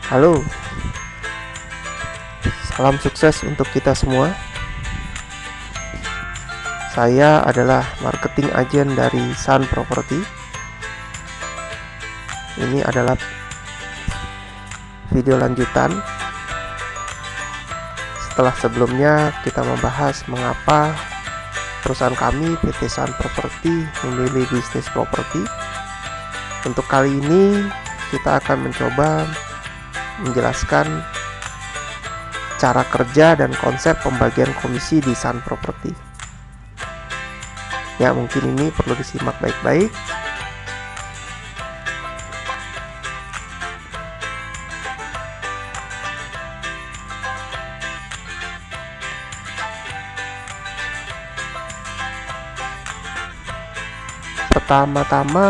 Halo, salam sukses untuk kita semua. Saya adalah marketing agent dari Sun Property. Ini adalah video lanjutan setelah sebelumnya kita membahas mengapa perusahaan kami PT Sun Property memilih bisnis properti. Untuk kali ini kita akan mencoba menjelaskan cara kerja dan konsep pembagian komisi di Sun Property. Ya, mungkin ini perlu disimak baik-baik. Pertama-tama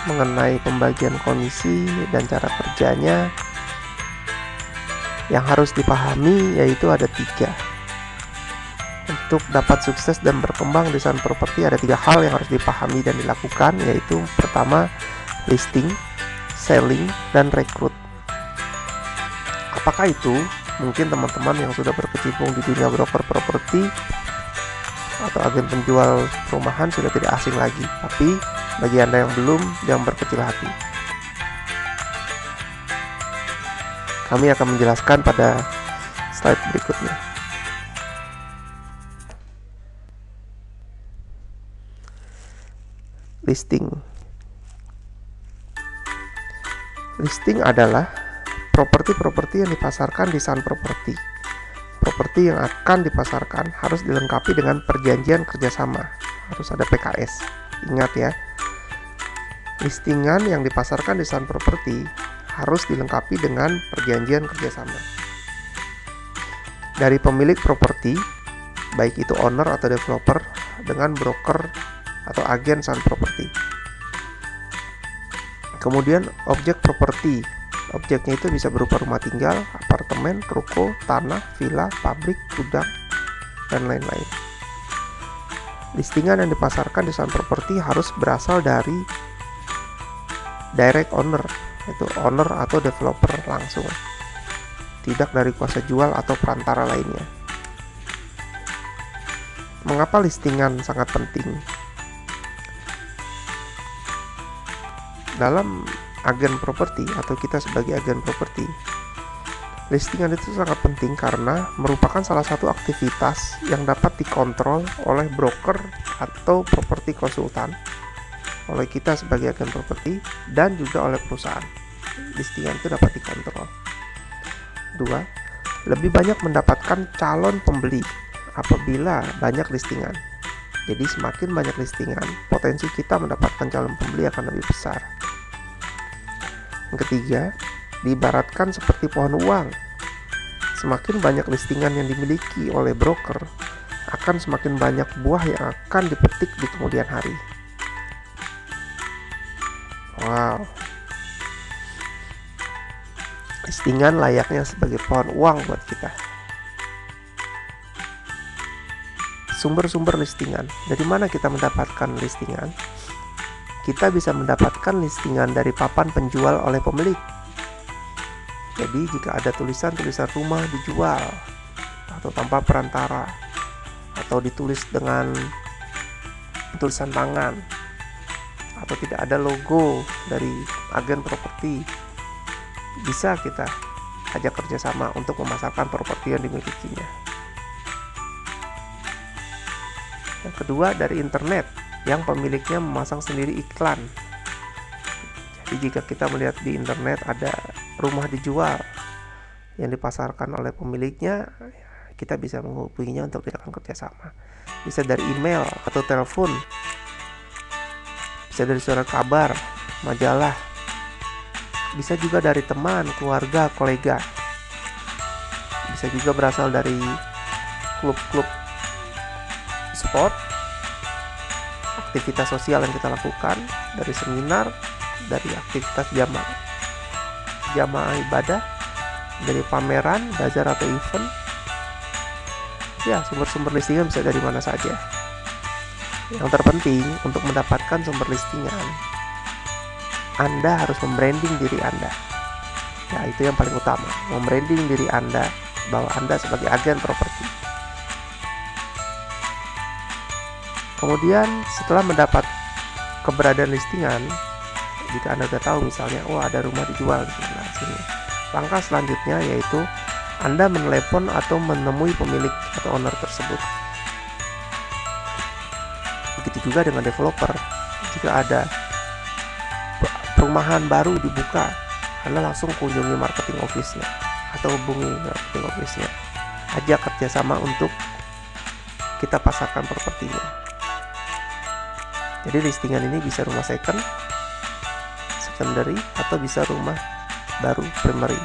mengenai pembagian komisi dan cara kerjanya, yang harus dipahami yaitu ada 3. Untuk dapat sukses dan berkembang di Sun Property ada 3 hal yang harus dipahami dan dilakukan, yaitu pertama listing, selling, dan rekrut. Apakah itu? Mungkin teman-teman yang sudah berkecimpung di dunia broker properti atau agen penjual perumahan sudah tidak asing lagi, tapi bagi Anda yang belum, jangan berkecil hati. Kami akan menjelaskan pada slide berikutnya. Listing. Listing adalah properti-properti yang dipasarkan di Sun Property. Properti yang akan dipasarkan harus dilengkapi dengan perjanjian kerjasama. Harus ada PKS. Ingat ya, listingan yang dipasarkan di Sun Property harus dilengkapi dengan perjanjian kerjasama dari pemilik properti, baik itu owner atau developer, dengan broker atau agen Sun Property. Kemudian objek properti. Objeknya itu bisa berupa rumah tinggal, apartemen, ruko, tanah, villa, pabrik, gudang, dan lain-lain. Listingan yang dipasarkan di Sun Property harus berasal dari direct owner, itu owner atau developer langsung, tidak dari kuasa jual atau perantara lainnya. Mengapa listingan sangat penting? Dalam agen properti atau kita sebagai agen properti, listingan itu sangat penting karena merupakan salah satu aktivitas yang dapat dikontrol oleh broker atau properti konsultan, oleh kita sebagai agen properti, dan juga oleh perusahaan. Listingan itu dapat dikontrol. 2. Lebih banyak mendapatkan calon pembeli apabila banyak listingan. Jadi semakin banyak listingan, potensi kita mendapatkan calon pembeli akan lebih besar. Yang ketiga, diibaratkan seperti pohon uang. Semakin banyak listingan yang dimiliki oleh broker, akan semakin banyak buah yang akan dipetik di kemudian hari. Wow. Listingan layaknya sebagai pohon uang buat kita. Sumber-sumber listingan. Dari mana kita mendapatkan listingan? Kita bisa mendapatkan listingan dari papan penjual oleh pemilik. Jadi jika ada tulisan-tulisan rumah dijual atau tanpa perantara, atau ditulis dengan tulisan tangan, atau tidak ada logo dari agen properti, bisa kita ajak kerjasama untuk memasarkan properti yang dimilikinya. Yang kedua, dari internet yang pemiliknya memasang sendiri iklan. Jadi jika kita melihat di internet ada rumah dijual yang dipasarkan oleh pemiliknya, kita bisa menghubunginya untuk dilakukan kerjasama. Bisa dari email atau telepon, bisa dari surat kabar, majalah, bisa juga dari teman, keluarga, kolega, bisa juga berasal dari klub-klub sport, aktivitas sosial yang kita lakukan, dari seminar, dari aktivitas jamaah ibadah, dari pameran, bazar atau event. Ya, sumber-sumber listingan bisa dari mana saja. Yang terpenting untuk mendapatkan sumber listingan, Anda harus membranding diri Anda. Ya, itu yang paling utama, membranding diri Anda bahwa Anda sebagai agen properti. Kemudian setelah mendapat keberadaan listingan, jika Anda sudah tahu misalnya, oh ada rumah dijual di sebelah sini, langkah selanjutnya yaitu Anda menelepon atau menemui pemilik atau owner tersebut. Begitu juga dengan developer. Jika ada perumahan baru dibuka, Anda langsung kunjungi marketing office-nya atau hubungi marketing office-nya, ajak kerjasama untuk kita pasarkan propertinya. Jadi listingan ini bisa rumah secondary, atau bisa rumah baru primary.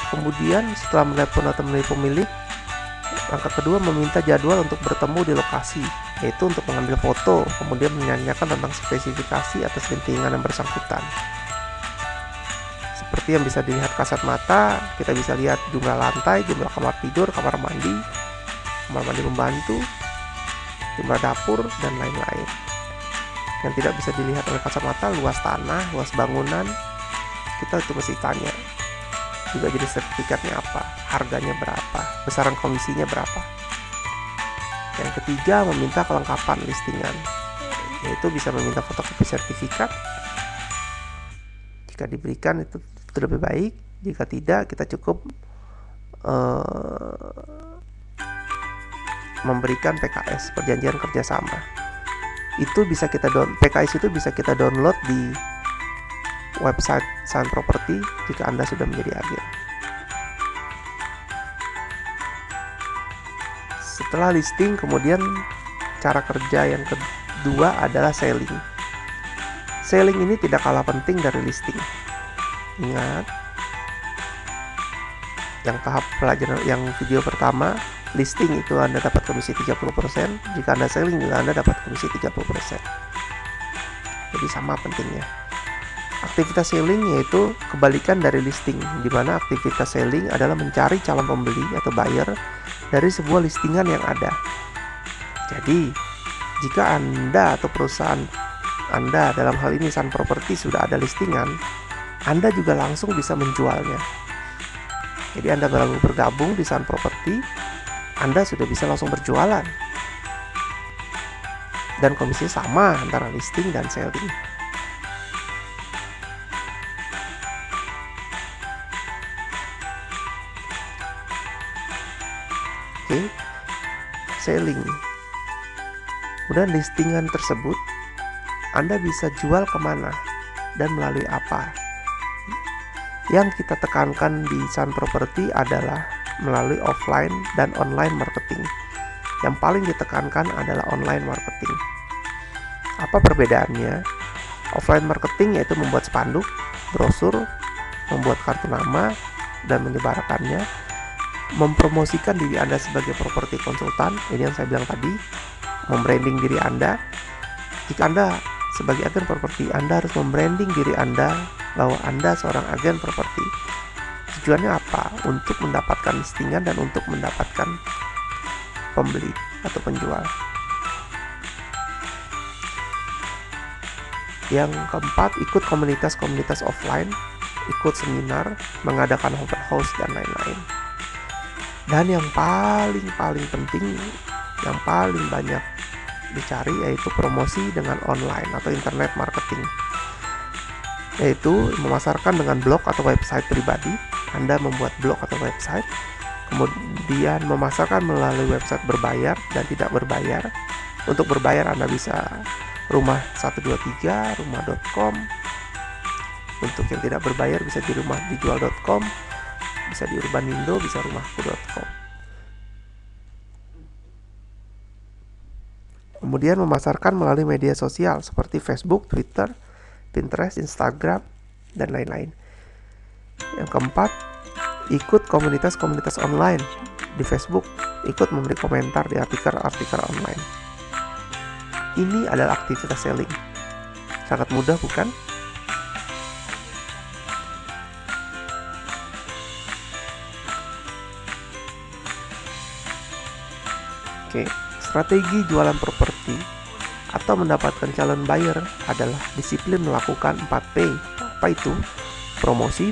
Kemudian setelah menelepon atau menemui pemilik, langkah kedua meminta jadwal untuk bertemu di lokasi, yaitu untuk mengambil foto, kemudian menanyakan tentang spesifikasi atas lintingan yang bersangkutan. Seperti yang bisa dilihat kasat mata, kita bisa lihat jumlah lantai, jumlah kamar tidur, kamar mandi pembantu, jumlah dapur, dan lain-lain. Yang tidak bisa dilihat oleh kasat mata, luas tanah, luas bangunan, kita itu mesti tanya. Juga jadi sertifikatnya apa, harganya berapa, besaran komisinya berapa. Yang ketiga, meminta kelengkapan listingan, yaitu bisa meminta fotokopi sertifikat. Jika diberikan itu lebih baik, jika tidak kita cukup memberikan PKS, perjanjian kerjasama. Itu bisa kita PKS itu bisa kita download di website Sun Property jika Anda sudah menjadi agen. Setelah listing, kemudian cara kerja yang kedua adalah selling. Selling ini tidak kalah penting dari listing. Ingat, yang tahap pelajaran yang video pertama, listing itu Anda dapat komisi 30%, jika Anda selling juga Anda dapat komisi 30%. Jadi sama pentingnya. Aktivitas selling yaitu kebalikan dari listing, di mana aktivitas selling adalah mencari calon pembeli atau buyer dari sebuah listingan yang ada. Jadi, jika Anda atau perusahaan Anda, dalam hal ini Sun Property, sudah ada listingan, Anda juga langsung bisa menjualnya. Jadi Anda baru bergabung di Sun Property, Anda sudah bisa langsung berjualan. Dan komisinya sama antara listing dan selling. Oke, selling. Kemudian listingan tersebut Anda bisa jual kemana dan melalui apa. Yang kita tekankan di Sun Property adalah melalui offline dan online marketing. Yang paling ditekankan adalah online marketing. Apa perbedaannya? Offline marketing yaitu membuat spanduk, brosur, membuat kartu nama, dan menyebarkannya, mempromosikan diri Anda sebagai properti konsultan. Ini yang saya bilang tadi, membranding diri Anda. Jika Anda sebagai agen properti, Anda harus membranding diri Anda bahwa Anda seorang agen properti. Tujuannya apa? Untuk mendapatkan listingan dan untuk mendapatkan pembeli atau penjual. Yang keempat, ikut komunitas-komunitas offline, ikut seminar, mengadakan open house, dan lain-lain. Dan yang paling penting, yang paling banyak dicari yaitu promosi dengan online atau internet marketing, yaitu memasarkan dengan blog atau website pribadi. Anda membuat blog atau website, kemudian memasarkan melalui website berbayar dan tidak berbayar. Untuk berbayar Anda bisa rumah 123, rumah.com. Untuk yang tidak berbayar bisa di rumahdijual.com, bisa di Urbanindo, bisa rumahku.com. Kemudian memasarkan melalui media sosial seperti Facebook, Twitter, Pinterest, Instagram, dan lain-lain. Yang keempat, ikut komunitas-komunitas online di Facebook, ikut memberi komentar di artikel-artikel online. Ini adalah aktivitas selling. Sangat mudah, bukan? Oke, strategi jualan properti atau mendapatkan calon buyer adalah disiplin melakukan 4P Apa itu? Promosi.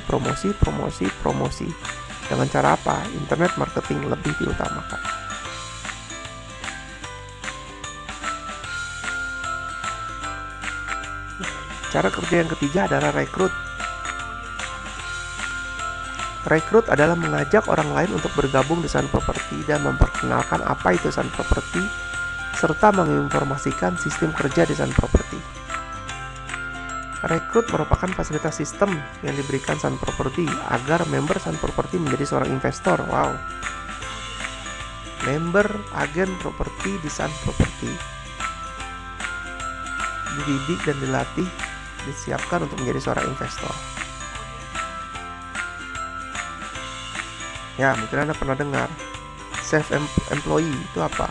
Dengan cara apa? Internet marketing lebih diutamakan. Cara kerja yang ketiga adalah rekrut. Rekrut adalah mengajak orang lain untuk bergabung di Sun Property dan memperkenalkan apa itu Sun Property, serta menginformasikan sistem kerja di Sun Property. Rekrut merupakan fasilitas sistem yang diberikan Sun Property agar member Sun Property menjadi seorang investor. Wow. Member agen properti di Sun Property dididik dan dilatih, disiapkan untuk menjadi seorang investor. Ya, mungkin Anda pernah dengar self-employee itu apa?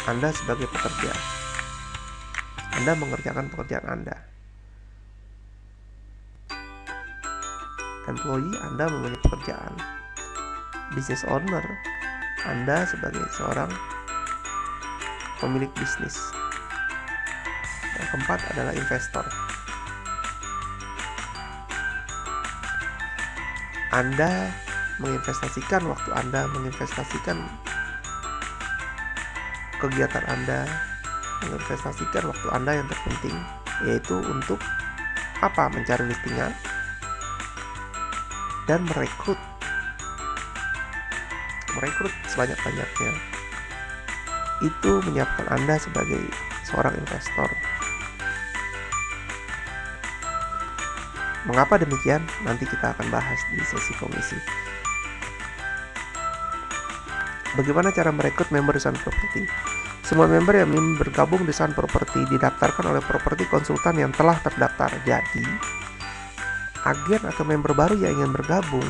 Anda sebagai pekerja, Anda mengerjakan pekerjaan Anda. Employee, Anda mempunyai pekerjaan. Business owner, Anda sebagai seorang pemilik bisnis. Yang keempat adalah investor. Anda menginvestasikan waktu Anda, menginvestasikan kegiatan Anda, menginvestasikan waktu Anda yang terpenting, yaitu untuk apa? Mencari listingan dan merekrut sebanyak-banyaknya. Itu menyiapkan Anda sebagai seorang investor. Mengapa demikian? Nanti kita akan bahas di sesi komisi. Bagaimana cara merekrut member di Sun Property? Semua member yang ingin bergabung di Sun Property didaftarkan oleh properti konsultan yang telah terdaftar. Jadi, agen atau member baru yang ingin bergabung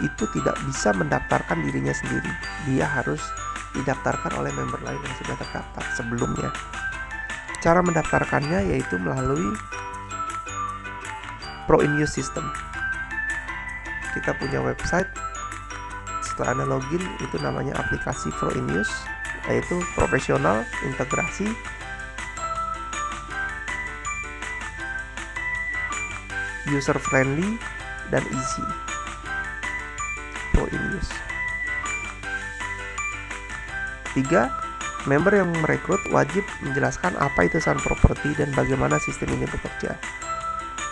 itu tidak bisa mendaftarkan dirinya sendiri. Dia harus didaftarkan oleh member lain yang sudah terdaftar sebelumnya. Cara mendaftarkannya yaitu melalui Pro-in-use system. Kita punya website. Setelah Anda login, itu namanya aplikasi Pro-in-use, yaitu profesional, integrasi, user friendly, dan easy. Pro-in-use. 3. Member yang merekrut wajib menjelaskan apa itu Sun Property dan bagaimana sistem ini bekerja.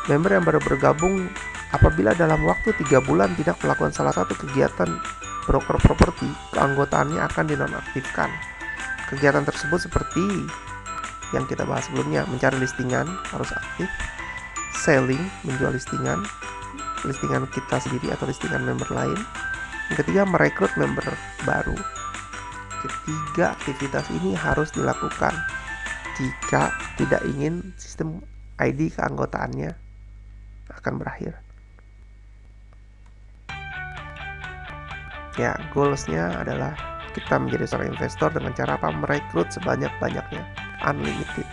Member yang baru bergabung apabila dalam waktu 3 bulan tidak melakukan salah satu kegiatan broker properti, keanggotaannya akan dinonaktifkan. Kegiatan tersebut seperti yang kita bahas sebelumnya, mencari listingan harus aktif, selling, menjual listingan kita sendiri atau listingan member lain. Yang ketiga, merekrut member baru. Ketiga aktivitas ini harus dilakukan jika tidak ingin sistem ID keanggotaannya akan berakhir. Ya, goalsnya adalah kita menjadi seorang investor dengan cara apa? Merekrut sebanyak-banyaknya, unlimited.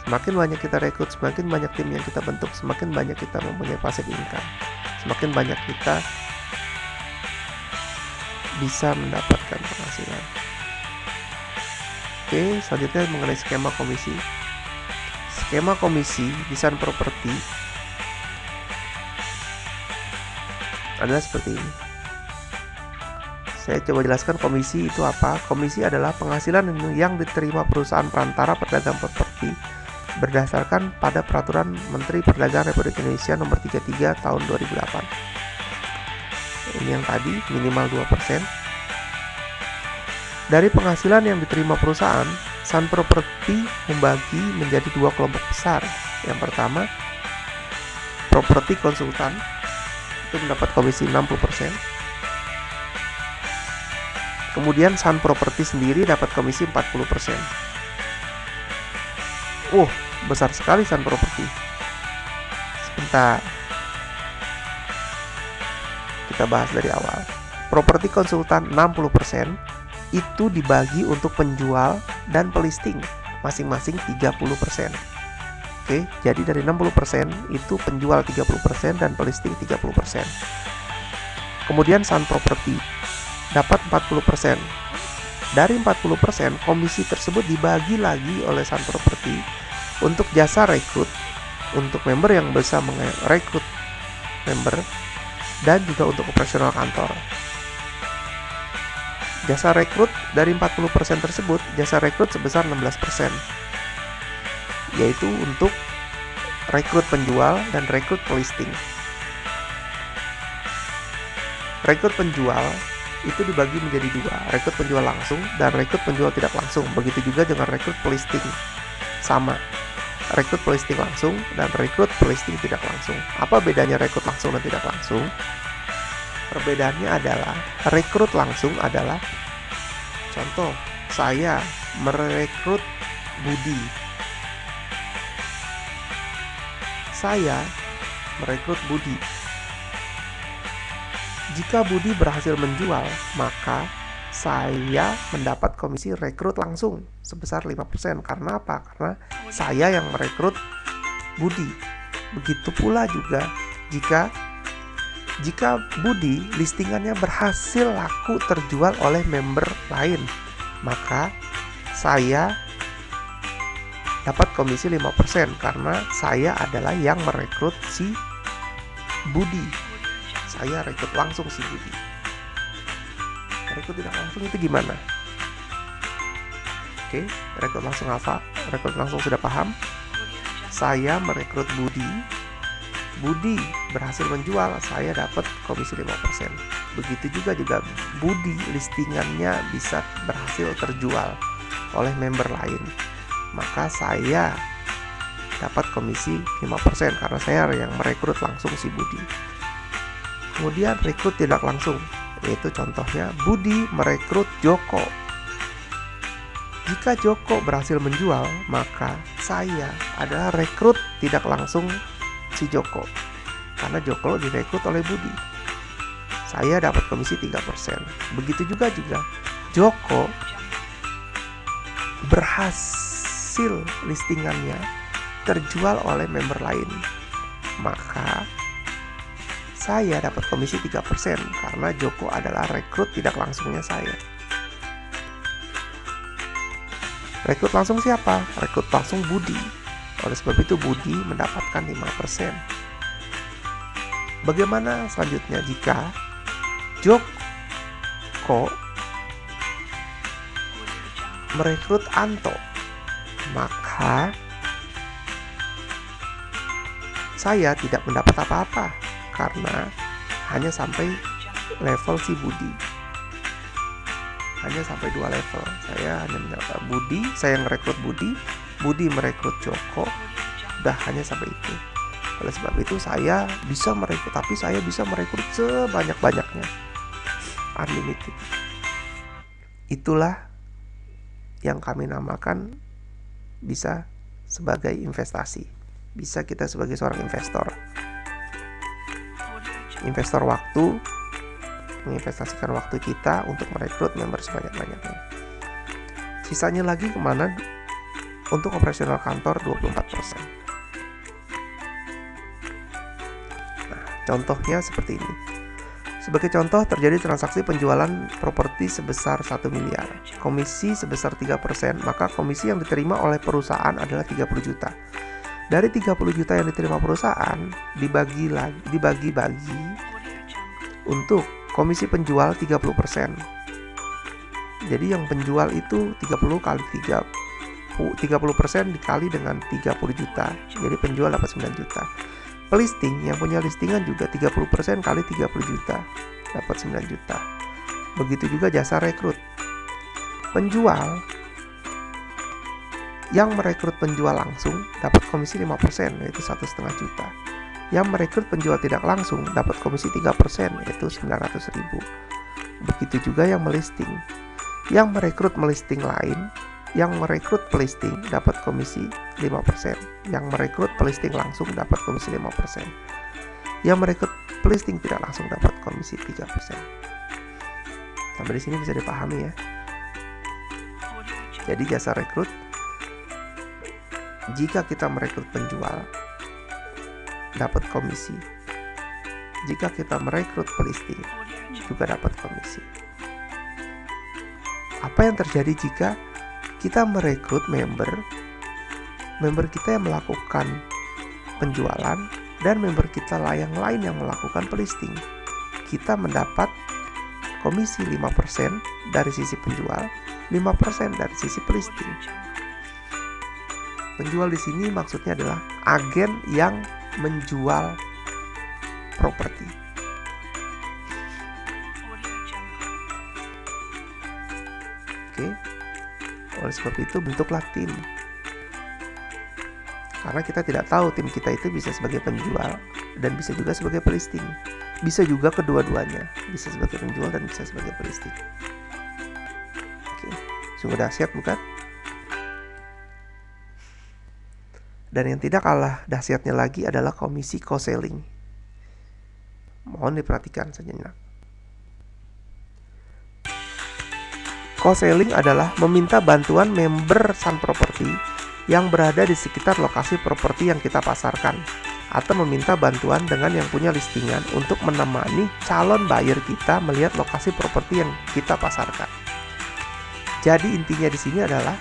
Semakin banyak kita rekrut, semakin banyak tim yang kita bentuk, semakin banyak kita mempunyai passive income, semakin banyak kita bisa mendapatkan penghasilan. Oke, selanjutnya mengenai skema komisi. Skema komisi di Sun Property adalah seperti ini. Saya coba jelaskan komisi itu apa. Komisi adalah penghasilan yang diterima perusahaan perantara pedagang properti berdasarkan pada Peraturan Menteri Perdagangan Republik Indonesia Nomor 33 Tahun 2008. Ini yang tadi, minimal 2%. Dari penghasilan yang diterima perusahaan, Sun Property membagi menjadi 2 kelompok besar. Yang pertama, properti konsultan itu mendapat komisi 60%. Kemudian Sun Property sendiri dapat komisi 40%. Besar sekali Sun Property. Sebentar, kita bahas dari awal. Properti konsultan 60% itu dibagi untuk penjual dan pelisting masing-masing 30%. Oke, jadi dari 60% itu penjual 30% dan pelisting 30%. Kemudian Sun Property dapat 40%. Dari 40%, komisi tersebut dibagi lagi oleh Sun Property Untuk jasa rekrut, untuk member yang bisa merekrut member, dan juga untuk operasional kantor. Jasa rekrut dari 40% tersebut, jasa rekrut sebesar 16%, yaitu untuk rekrut penjual dan rekrut pelisting. Rekrut penjual itu dibagi menjadi dua, rekrut penjual langsung dan rekrut penjual tidak langsung. Begitu juga dengan rekrut pelisting, sama, rekrut pelisting langsung dan rekrut pelisting tidak langsung. Apa bedanya rekrut langsung dan tidak langsung? Perbedaannya adalah rekrut langsung adalah, contoh, saya merekrut Budi. Saya merekrut Budi. Jika Budi berhasil menjual, maka saya mendapat komisi rekrut langsung sebesar 5%. Karena apa? Karena saya yang merekrut Budi. Begitu pula juga jika Budi listingannya berhasil laku terjual oleh member lain, maka saya dapat komisi 5% karena saya adalah yang merekrut si Budi. Saya rekrut langsung si Budi. Rekrut tidak langsung itu gimana? Oke, rekrut langsung apa? Rekrut langsung sudah paham? Saya merekrut Budi. Budi berhasil menjual, saya dapat komisi 5%. Begitu juga Budi listingannya bisa berhasil terjual oleh member lain, maka saya dapat komisi 5% karena saya yang merekrut langsung si Budi. Kemudian rekrut tidak langsung, yaitu contohnya Budi merekrut Joko. Jika Joko berhasil menjual, maka saya adalah rekrut tidak langsung si Joko, karena Joko direkrut oleh Budi. Saya dapat komisi 3%. Begitu juga Joko berhasil listingannya terjual oleh member lain, maka saya dapat komisi 3% karena Joko adalah rekrut tidak langsungnya saya. Rekrut langsung siapa? Rekrut langsung Budi. Oleh sebab itu Budi mendapatkan 5%. Bagaimana selanjutnya jika Joko merekrut Anto? Maka saya tidak mendapat apa-apa karena hanya sampai level si Budi. Hanya sampai 2 level. Saya hanya mendapat Budi, saya merekrut Budi, Budi merekrut Joko, udah hanya sampai itu. Oleh sebab itu saya bisa merekrut, tapi saya bisa merekrut sebanyak-banyaknya, unlimited. Itulah yang kami namakan bisa sebagai investasi. Bisa kita sebagai seorang investor waktu, menginvestasikan waktu kita untuk merekrut member sebanyak-banyaknya. Sisanya lagi kemana? Untuk operasional kantor 24%. Nah, contohnya seperti ini. Sebagai contoh, terjadi transaksi penjualan properti sebesar 1 miliar. Komisi sebesar 3%, maka komisi yang diterima oleh perusahaan adalah 30 juta. Dari 30 juta yang diterima perusahaan, dibagi-bagi untuk komisi penjual 30%. Jadi yang penjual itu 30% dikali dengan 30 juta. Jadi penjual dapat 9 juta. Pelisting yang punya listingan juga 30% kali 30 juta dapat 9 juta. Begitu juga jasa rekrut. Penjual yang merekrut penjual langsung dapat komisi 5%, yaitu 1,5 juta. Yang merekrut penjual tidak langsung dapat komisi 3%, yaitu 900.000. Begitu juga yang melisting. Yang merekrut melisting lain, yang merekrut pelisting dapat komisi 5%. Yang merekrut pelisting langsung dapat komisi 5%. Yang merekrut pelisting tidak langsung dapat komisi 3%. Sampai di sini bisa dipahami ya. Jadi jasa rekrut, jika kita merekrut penjual dapat komisi. Jika kita merekrut pelisting juga dapat komisi. Apa yang terjadi jika kita merekrut member member kita yang melakukan penjualan dan member kita yang lain yang melakukan pelisting. Kita mendapat komisi 5% dari sisi penjual, 5% dari sisi pelisting. Penjual di sini maksudnya adalah agen yang menjual properti. Oke. Oleh sebab itu bentuklah tim. Karena kita tidak tahu tim kita itu bisa sebagai penjual dan bisa juga sebagai pelisting. Bisa juga kedua-duanya, bisa sebagai penjual dan bisa sebagai pelisting. Oke, sungguh dahsyat bukan? Dan yang tidak kalah dahsyatnya lagi adalah komisi co-selling. Mohon diperhatikan sejenak. Co-selling adalah meminta bantuan member Sun Property yang berada di sekitar lokasi properti yang kita pasarkan, atau meminta bantuan dengan yang punya listingan untuk menemani calon buyer kita melihat lokasi properti yang kita pasarkan. Jadi intinya di sini adalah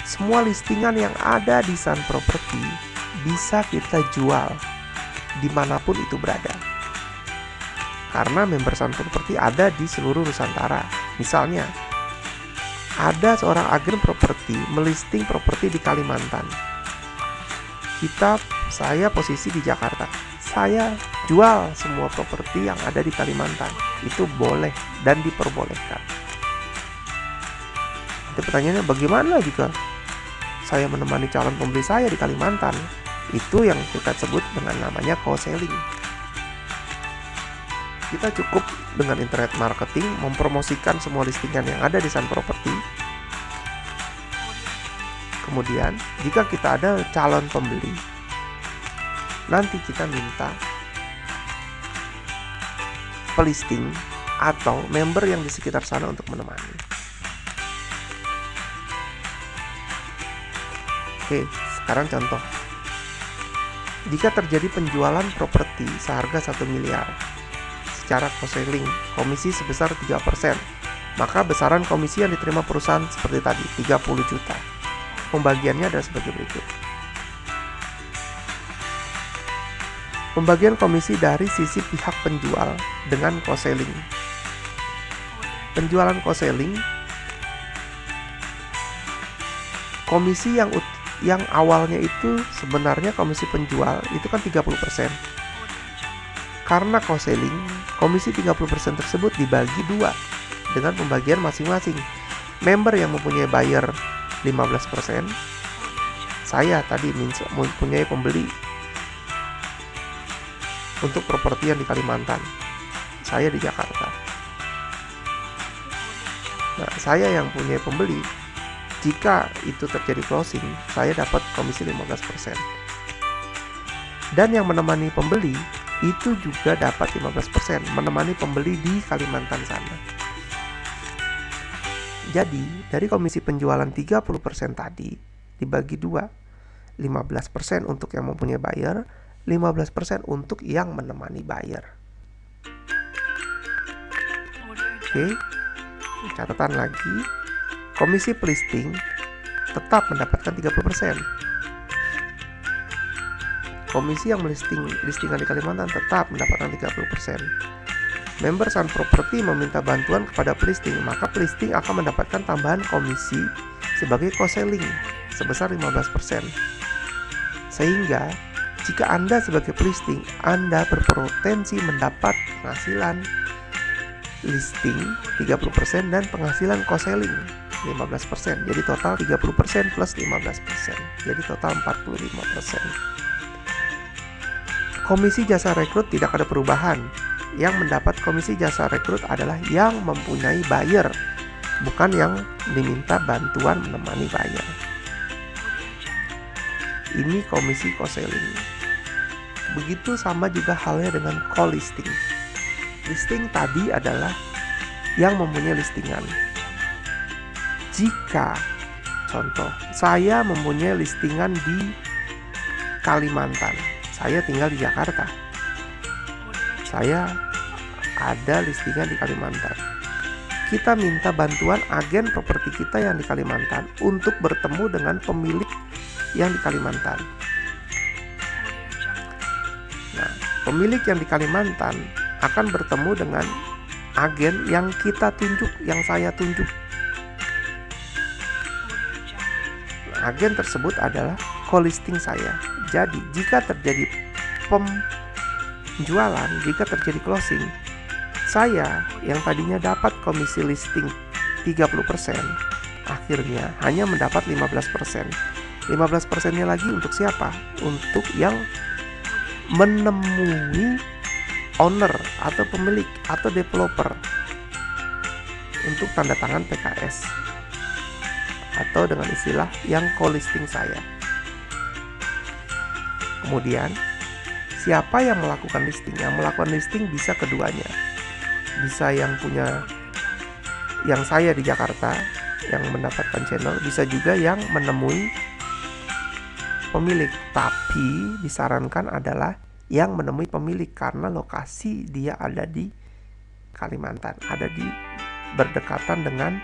semua listingan yang ada di Sun Property bisa kita jual dimanapun itu berada. Karena member Sun Property ada di seluruh Nusantara. Misalnya, ada seorang agen properti melisting properti di Kalimantan. Saya posisi di Jakarta. Saya jual semua properti yang ada di Kalimantan. Itu boleh dan diperbolehkan. Nanti pertanyaannya, bagaimana jika saya menemani calon pembeli saya di Kalimantan? Itu yang kita sebut dengan namanya co-selling. Kita cukup dengan internet marketing mempromosikan semua listingan yang ada di Sun Property. Kemudian, jika kita ada calon pembeli, nanti kita minta pelisting atau member yang di sekitar sana untuk menemani. Oke, sekarang contoh. Jika terjadi penjualan properti seharga 1 miliar secara co-selling, komisi sebesar 3%, maka besaran komisi yang diterima perusahaan seperti tadi, 30 juta. Pembagiannya adalah sebagai berikut. Pembagian komisi dari sisi pihak penjual dengan co-selling. Penjualan co-selling, komisi yang awalnya itu sebenarnya komisi penjual itu kan 30%. Karena co-selling, komisi 30% tersebut dibagi 2 dengan pembagian masing-masing. Member yang mempunyai buyer 15%, saya tadi mempunyai pembeli untuk properti yang di Kalimantan, saya di Jakarta. Nah, saya yang punya pembeli, jika itu terjadi closing, saya dapat komisi 15%. Dan yang menemani pembeli itu juga dapat 15%, menemani pembeli di Kalimantan sana. Jadi, dari komisi penjualan 30% tadi dibagi 2, 15% untuk yang mempunyai buyer, 15% untuk yang menemani buyer. Oke, catatan lagi, komisi pelisting tetap mendapatkan 30%. Komisi yang listingan di Kalimantan tetap mendapatkan 30%. Member Sun Property meminta bantuan kepada pelisting, maka pelisting akan mendapatkan tambahan komisi sebagai co-selling sebesar 15%. Sehingga jika Anda sebagai pelisting, Anda berpotensi mendapat penghasilan listing 30% dan penghasilan co-selling 15%. Jadi total 30% plus 15%. Jadi total 45%. Komisi jasa rekrut tidak ada perubahan. Yang mendapat komisi jasa rekrut adalah yang mempunyai buyer, bukan yang diminta bantuan menemani buyer. Ini komisi co-selling. Begitu sama juga halnya dengan co-listing. Listing tadi adalah yang mempunyai listingan. Jika contoh, saya mempunyai listingan di Kalimantan, saya tinggal di Jakarta, saya ada listingan di Kalimantan. Kita minta bantuan agen properti kita yang di Kalimantan untuk bertemu dengan pemilik yang di Kalimantan. Nah, pemilik yang di Kalimantan akan bertemu dengan agen yang kita tunjuk, yang saya tunjuk. Nah, agen tersebut adalah co-listing saya. Jadi, jika terjadi penjualan, jika terjadi closing, saya yang tadinya dapat komisi listing 30%, akhirnya hanya mendapat 15%. 15%-nya lagi untuk siapa? Untuk yang menemui owner atau pemilik atau developer untuk tanda tangan PKS, atau dengan istilah yang co-listing saya. Kemudian siapa yang melakukan listing? Yang melakukan listing bisa keduanya. Bisa yang punya, yang saya di Jakarta yang mendapatkan channel, bisa juga yang menemui pemilik, tapi disarankan adalah yang menemui pemilik karena lokasi dia ada di Kalimantan, ada di berdekatan dengan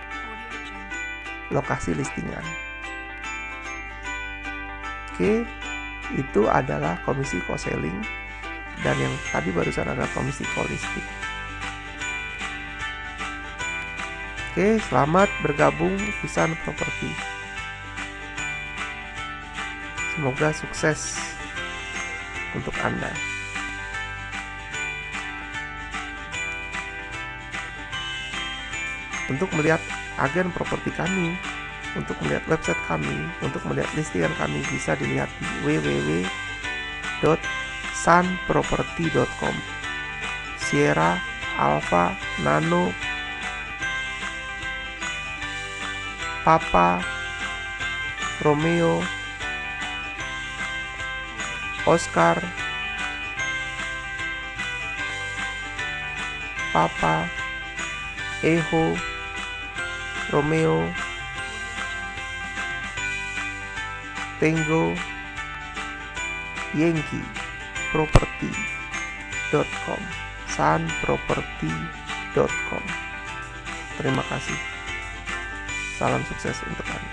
lokasi listingan. Oke, itu adalah komisi co-selling, dan yang tadi barusan adalah komisi co-listing. Oke, selamat bergabung di Sun Property. Semoga sukses untuk Anda. Untuk melihat agen properti kami, untuk melihat website kami, untuk melihat listingan kami, bisa dilihat di www.sunproperty.com. Sierra, Alpha, Nano, Papa, Romeo, Oscar, Papa, Echo, Romeo, Tango, Yankee, property.com, sunproperty.com. Terima kasih. Salam sukses untuk Anda.